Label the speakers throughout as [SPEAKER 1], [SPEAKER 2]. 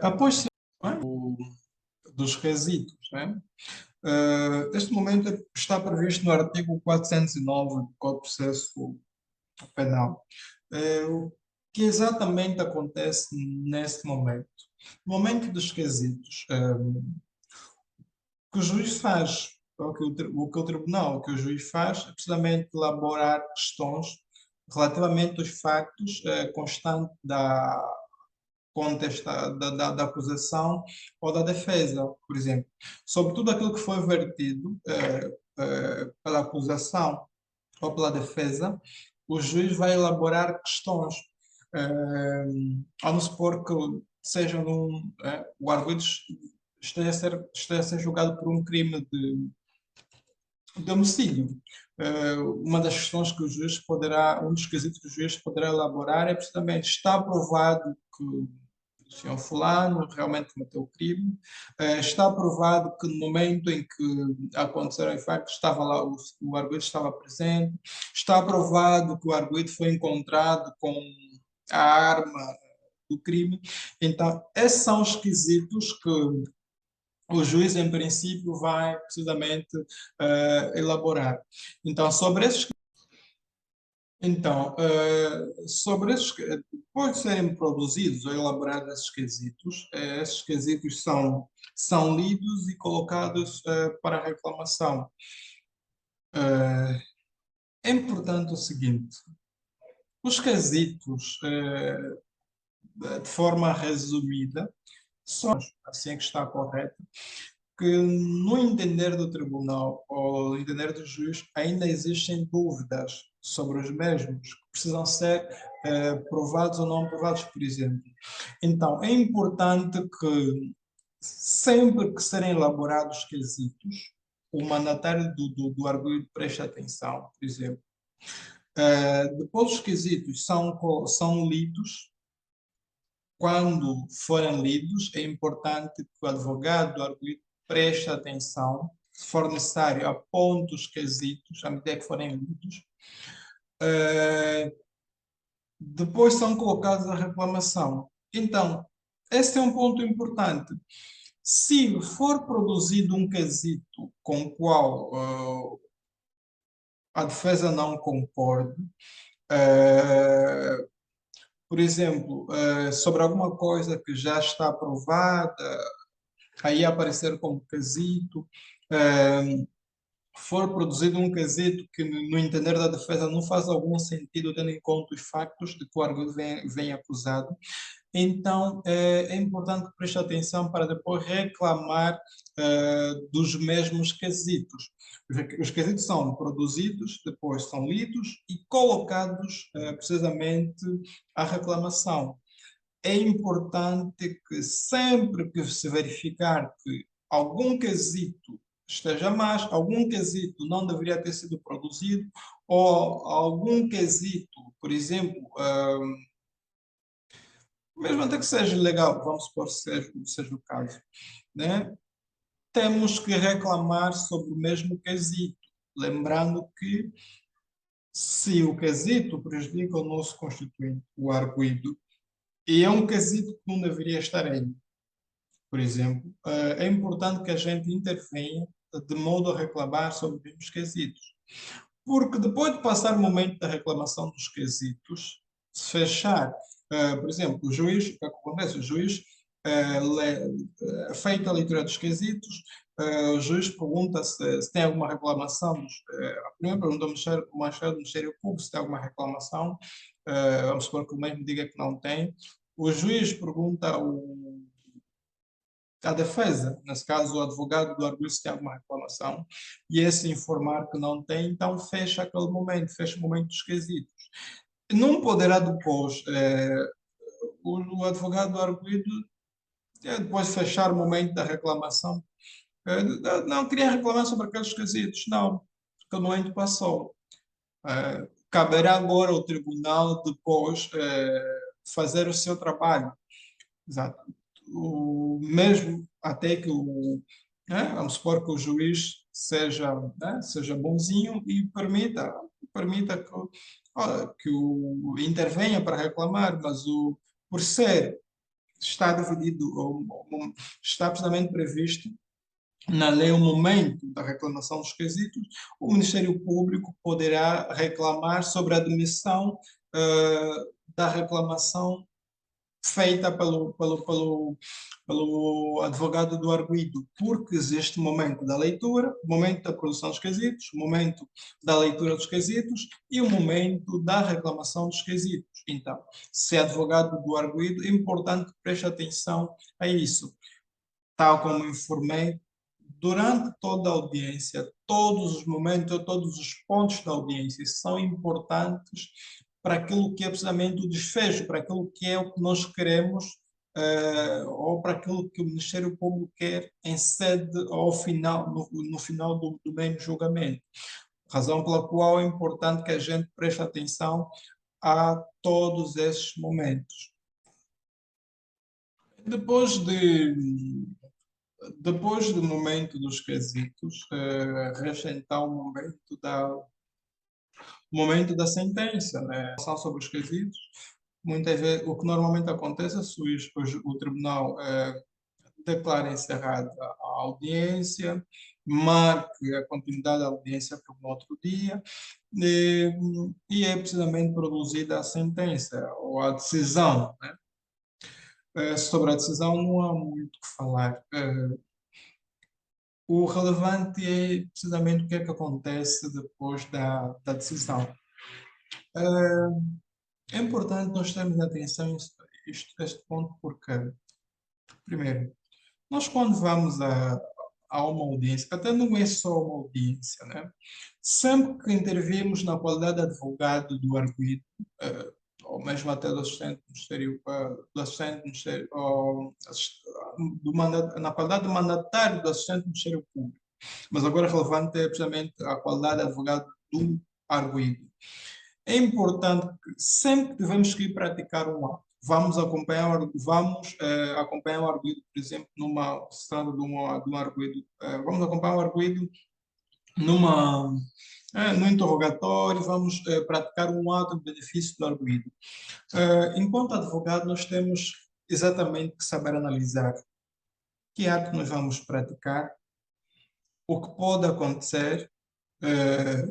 [SPEAKER 1] Após dos requisitos, né? Este momento está previsto no artigo 409 do Código de Processo Penal. O que exatamente acontece neste momento? No momento dos requisitos, o que o juiz faz, o que o tribunal, o que o juiz faz, é precisamente elaborar questões relativamente aos factos constantes da acusação ou da defesa, por exemplo, sobre tudo aquilo que foi vertido pela acusação ou pela defesa, o juiz vai elaborar questões. Eh, Vamos supor que seja o arguido esteja a ser julgado por um crime de homicídio. Uma das questões que o juiz poderá, um dos quesitos que o juiz poderá elaborar é precisamente: está provado que o senhor fulano realmente cometeu o crime? Está provado que no momento em que aconteceram os factos estava lá, o arguido estava presente? Está provado que o arguido foi encontrado com a arma do crime? Então, esses são os quesitos que o juiz, em princípio, vai precisamente elaborar. Então, depois de serem produzidos ou elaborados esses quesitos são lidos e colocados para reclamação. É importante o seguinte: os quesitos, de forma resumida, são, assim é que está correto, que no entender do tribunal ou no entender do juiz ainda existem dúvidas sobre os mesmos, que precisam ser provados ou não provados, por exemplo. Então, é importante que sempre que serem elaborados quesitos, o mandatário do arguido preste atenção, por exemplo. Depois os quesitos são lidos. Quando forem lidos, é importante que o advogado do arguido preste atenção, se for necessário, aponte os quesitos à medida que forem lidos. Depois são colocados a reclamação. Então, esse é um ponto importante. Se for produzido um quesito com o qual a defesa não concorde, por exemplo, sobre alguma coisa que já está aprovada, aí aparecer como quesito, for produzido um quesito que, no entender da defesa, não faz algum sentido, tendo em conta os factos de que o arguido vem acusado, então é importante que preste atenção para depois reclamar dos mesmos quesitos. Os quesitos são produzidos, depois são lidos e colocados precisamente à reclamação. É importante que sempre que se verificar que algum quesito esteja mais, algum quesito não deveria ter sido produzido, ou algum quesito, por exemplo, mesmo até que seja legal, vamos supor que seja o caso, né? Temos que reclamar sobre o mesmo quesito, lembrando que se o quesito prejudica o nosso constituinte, o arguido, e é um quesito que não deveria estar aí, por exemplo, é importante que a gente intervenha de modo a reclamar sobre os mesmos quesitos. Porque depois de passar o momento da reclamação dos quesitos, se fechar, por exemplo, o juiz, o que acontece? O juiz, feita a leitura dos quesitos, o juiz pergunta se tem alguma reclamação, primeiro pergunta ao Ministério do Ministério Público se tem alguma reclamação, vamos supor que o mesmo diga que não tem. O juiz pergunta à defesa, nesse caso o advogado do arguido, se tem alguma reclamação, e esse informar que não tem, então fecha aquele momento, fecha o momento dos quesitos. Não poderá depois o advogado do arguido, depois de fechar o momento da reclamação, não queria reclamar sobre aqueles quesitos, não, aquele momento passou. Caberá agora ao tribunal depois fazer o seu trabalho. Exato. Mesmo até que vamos supor que o juiz seja bonzinho e permita que o intervenha para reclamar, mas por ser está dividido, está precisamente previsto na lei o momento da reclamação dos quesitos. O Ministério Público poderá reclamar sobre a admissão da reclamação feita pelo advogado do arguido, porque existe o momento da leitura, o momento da produção dos quesitos, o momento da leitura dos quesitos e o momento da reclamação dos quesitos. Então, se é advogado do arguido, é importante que preste atenção a isso. Tal como informei, durante toda a audiência, todos os momentos, todos os pontos da audiência são importantes para aquilo que é precisamente o desfecho, para aquilo que é o que nós queremos, ou para aquilo que o Ministério Público quer em sede ao final, no final do mesmo julgamento. Razão pela qual é importante que a gente preste atenção a todos esses momentos. Depois de Depois do momento dos quesitos, resta então o momento da sentença, né? A ação sobre os quesitos. Muitas vezes, o que normalmente acontece é se o tribunal declara encerrada a audiência, marque a continuidade da audiência para um outro dia, e é precisamente produzida a sentença ou a decisão, né? Sobre a decisão não há muito o que falar. O relevante é precisamente o que é que acontece depois da decisão. É importante nós termos atenção a este ponto porque, primeiro, nós quando vamos a uma audiência, até não é só uma audiência, né? Sempre que intervimos na qualidade de advogado do arguido, eh, ou mesmo até do assistente do Ministério, do assistente do Ministério, na qualidade de mandatário do assistente do Ministério Público, mas agora relevante é precisamente a qualidade de advogado do arguido. É importante que sempre que devemos ir praticar um ato, vamos acompanhar o arguido, por exemplo, numa se trata de um arguido, vamos acompanhar o arguido numa no interrogatório, vamos praticar um ato de benefício do arguido. Enquanto advogado, nós temos exatamente que saber analisar que ato nós vamos praticar, o que pode acontecer, eh,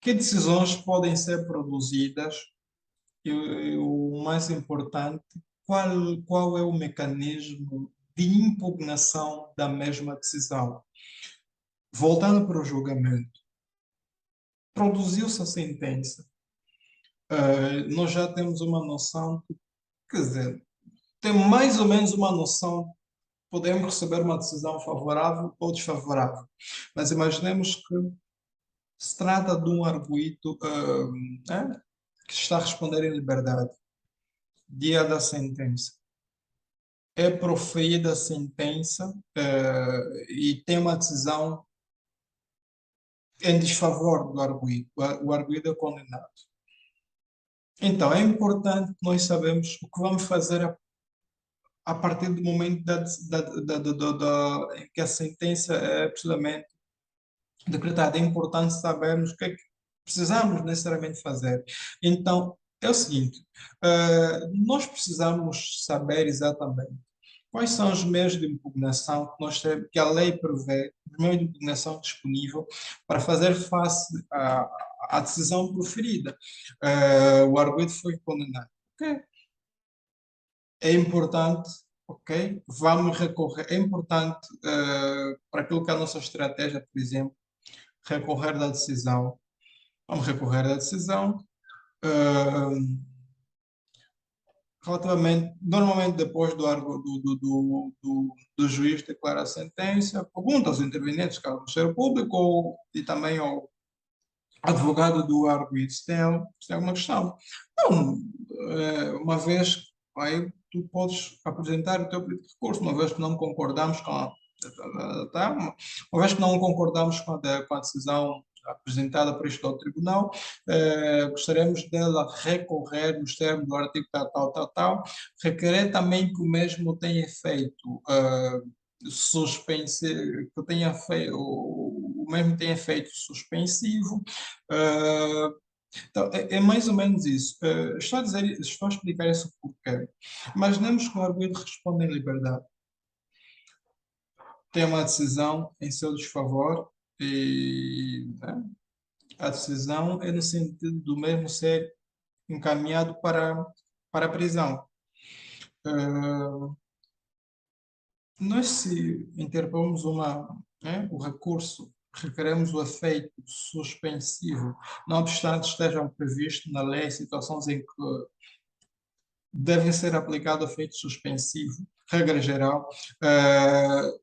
[SPEAKER 1] que decisões podem ser produzidas e o mais importante, qual é o mecanismo de impugnação da mesma decisão. Voltando para o julgamento, produziu-se a sentença, nós já temos uma noção, quer dizer, temos mais ou menos uma noção, podemos receber uma decisão favorável ou desfavorável, mas imaginemos que se trata de um arguido que está a responder em liberdade, dia da sentença. É proferida a sentença e tem uma decisão em desfavor do arguido. O arguido é condenado. Então, é importante que nós sabemos o que vamos fazer a partir do momento em que a sentença é precisamente decretada. É importante sabermos o que é que precisamos necessariamente fazer. Então, é o seguinte, nós precisamos saber exatamente quais são os meios de impugnação que nós temos, que a lei prevê, os meios de impugnação disponível para fazer face à decisão proferida. O arguido foi condenado. Ok. É importante, ok? Vamos recorrer. É importante para aquilo que é a nossa estratégia, por exemplo, recorrer da decisão. Vamos recorrer da decisão. Relativamente, normalmente depois do juiz declarar a sentença, pergunta aos intervenientes, que é o Ministério Público e também ao advogado do arguido se tem alguma questão. Não, uma vez, aí tu podes apresentar o teu pedido de recurso, uma vez que não concordamos com tá? Uma vez que não concordamos com a decisão apresentada por este ao tribunal, gostaríamos dela recorrer nos termos do artigo tal, requerer também que o mesmo tenha feito suspense, que tenha feito, o mesmo tenha feito suspensivo, Então, é mais ou menos isso. Estou a explicar isso porquê. Imaginemos que o arguido responde em liberdade. Tem uma decisão em seu desfavor e, né, a decisão é no sentido do mesmo ser encaminhado para a prisão. Eh, Nós, se interpomos o recurso, requeremos o efeito suspensivo, não obstante estejam previstos na lei situações em que devem ser aplicado efeito suspensivo, regra geral. eh,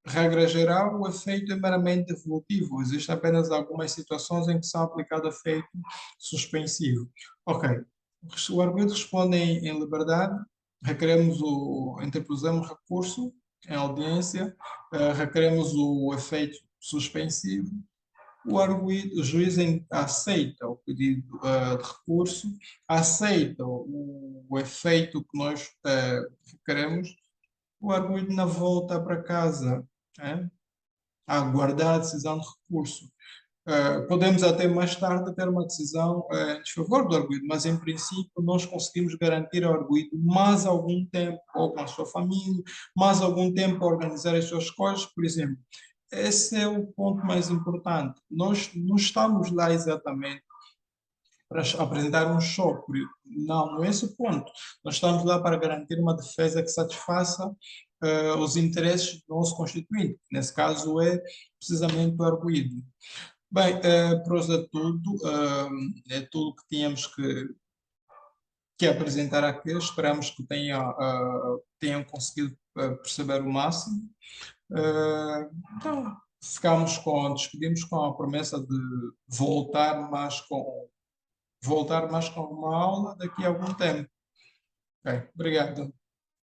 [SPEAKER 1] Regra geral, o efeito é meramente evolutivo. Existem apenas algumas situações em que são aplicado efeito suspensivo. Ok. O arguido responde em liberdade, interpusemos recurso em audiência, requeremos o efeito suspensivo. O juiz aceita o pedido de recurso, aceita o efeito que nós requeremos. O arguido na volta para casa, né, a aguardar a decisão de recurso. Podemos até mais tarde ter uma decisão em desfavor do arguido, mas em princípio nós conseguimos garantir ao arguido mais algum tempo, ou com a sua família, mais algum tempo a organizar as suas coisas, por exemplo. Esse é o ponto mais importante. Nós não estamos lá exatamente para apresentar um show. Não é esse o ponto. Nós estamos lá para garantir uma defesa que satisfaça os interesses do nosso constituinte, que nesse caso é precisamente o arguido. Bem, por hoje é tudo. É tudo que tínhamos que apresentar aqui. Esperamos que tenham conseguido perceber o máximo. Então, despedimos com a promessa de voltar mais com uma aula daqui a algum tempo. Ok, obrigado.